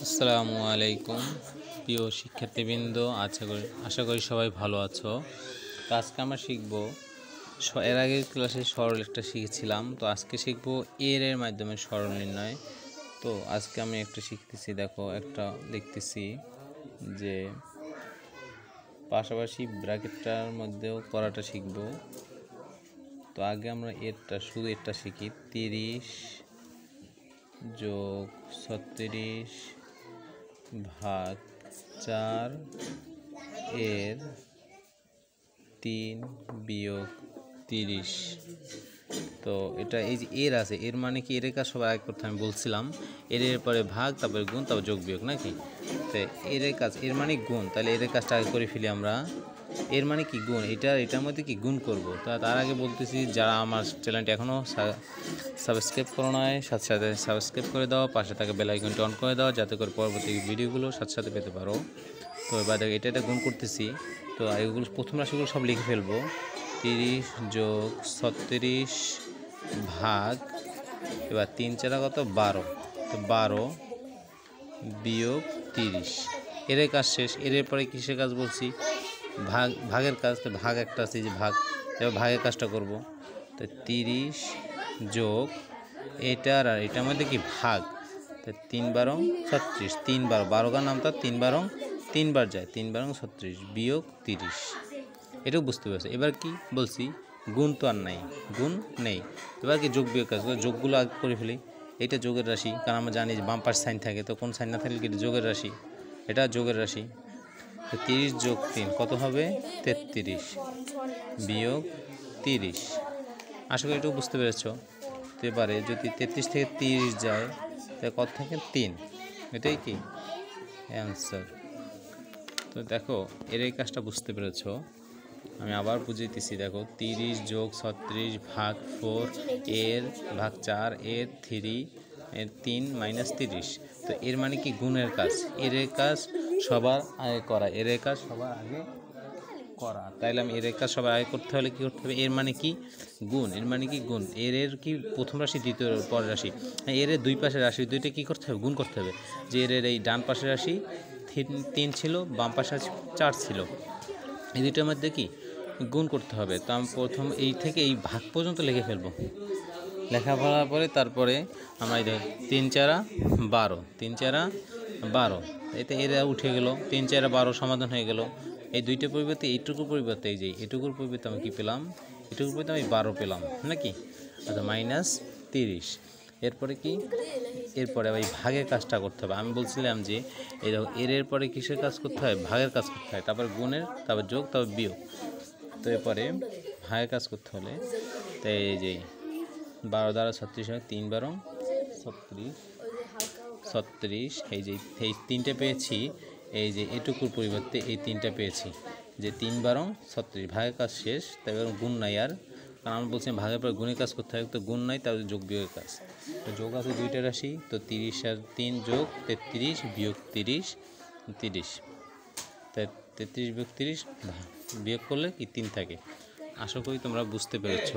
আসসালামু আলাইকুম প্রিয় শিক্ষার্থীবৃন্দ, আশা করি সবাই ভালো আছো। তো আজকে আমরা শিখব, এর আগের ক্লাসে সরল একটা শিখেছিলাম, তো আজকে শিখব এর মাধ্যমে সরল নির্ণয়। তো আজকে আমি একটা শিখতেছি, দেখো একটা লিখতেছি যে পাশাপাশি ব্র্যাকেটটার মধ্যেও করাটা শিখব। তো আগে আমরা শুধু এটা শিখি। 30 যোগ 36 ভাগ 4 এর 3 বিয়োগ 30। তো এটা এই যে এর আছে, এর মানে কি, এর কাজ সবাই আগে করতে আমি বলছিলাম। এর পরে ভাগ, তারপরে গুণ, তারপর যোগ বিয়োগ নাকি। তো এর কাজ, এর মানে গুণ, তাহলে এর কাজটা আগে করে ফেলি আমরা। এর মানে কি গুণ, এটার মধ্যে কি গুণ করব। তো তার আগে বলতেছি, যারা আমার চ্যানেলটি এখনও সাবস্ক্রাইব করো নয়, সাথে সাথে সাবস্ক্রাইব করে দাও, পাশে থাকা বেল আইকনটি অন করে দাও, যাতে করে পরবর্তী ভিডিওগুলো সাথে সাথে পেতে পারো। তো এবার দেখো এটা গুণ করতেছি। তো এগুলো প্রথম রাশিগুলো সব লিখে ফেলবো। 30 যোগ 36 ভাগ, এবার 3 4 কত 12, তো 12 বিয়োগ 30। এর কাজ শেষ। এর পরে কিসের কাজ বলছি? ভাগের কাজ। তো ভাগ একটা আছে, যে ভাগ, এবার ভাগের কাজটা করব। তো 30 যোগ এটার আর এটার মধ্যে কি ভাগ, তো 3 12 36, 3 12 12 কার নামটা 3 12 3 বার যায়, 3 12 36 বিয়োগ 30। এটাও বুঝতে পারছি। এবার কি বলছি? গুণ তো আর নাই, গুণ নেই। এবার কি যোগ বিয়োগ কাজ, যোগগুলো আগে করে ফেলি। এটা যোগের রাশি, কারণ আমরা জানি যে বাম পাশ সাইন থাকে, তো কোন সাইন না থাকলে কি যোগের রাশি, এটা যোগের রাশি। তো 30 যোগ 3 কত হবে? 33 বিয়োগ 30। আশা করি এটাও বুঝতে পেরেছ। তো এবারে যদি 33 থেকে 30 যায়, তাহলে কত থাকে? 3। এটাই কি অ্যান্সার। তো দেখো এর এই কাজটা বুঝতে পেরেছ। আমি আবার বুঝিয়েছি। দেখো 30 যোগ 36 ভাগ 4 এর ভাগ 4 এর 3 এর 3 মাইনাস 30। তো এর মানে কি গুণের কাজ। এর কাজ সবার আগে করা, এর কাজ সবার আগে করা। তাইলে আমি এর কাজ সবার আগে করতে হলে কী করতে হবে? এর মানে কি গুণ। এর মানে কি গুণ। এর কি প্রথম রাশি, দ্বিতীয় পরের রাশি, এর দুই পাশের রাশি দুইটা কী করতে হবে? গুণ করতে হবে। যে এর এই ডান পাশের রাশি 3 ছিল, বাম পাশে 4 ছিল, এই দুইটার মধ্যে কি গুণ করতে হবে। তো আমি প্রথম এই থেকে এই ভাগ পর্যন্ত লিখে ফেলবো। লেখা ফেলার পরে তারপরে আমরা 3 4 12, 3 4 12, এতে এরা উঠে গেল, 3 4 12 সমাধান হয়ে গেল। এই দুইটার পরিবর্তে এইটুকুর পরিবর্তে, এই যে এটুকুর পরিবর্তে আমি কী পেলাম? এটুকুর পরিবর্তে আমি 12 পেলাম নাকি। আচ্ছা, মাইনাস 30। এরপরে কি? এরপরে আবার এই ভাগের কাজটা করতে হবে। আমি বলছিলাম যে এই দেখো এর পরে কিসের কাজ করতে হয়? ভাগের কাজ করতে হয়, তারপর গুণের, তারপর যোগ, তারপর বিয়োগ। তো এরপরে ভাগের কাজ করতে হলে, তাই এই যে 12 দ্বারা 36 হয়, 3 12 36, এই যে এই 3টে পেয়েছি। এই যে এটুকুর পরিবর্তে এই 3টা পেয়েছি, যে 3 12 36। ভাগের কাজ শেষ, তাই গুণ নাই আর, কারণ আমি বলছি ভাগের পর গুণের কাজ করতে হয়, তো গুণ নাই, তারপরে যোগ বিয়োগের কাজ। তো যোগ আছে দুইটা রাশি, তো 30 আর 3 যোগ 33 বিয়োগ 30, 30। তাই 33 বিয়োগ 30 বিয়োগ করলে কি 3 থাকে। আশা করি তোমরা বুঝতে পেরেছ।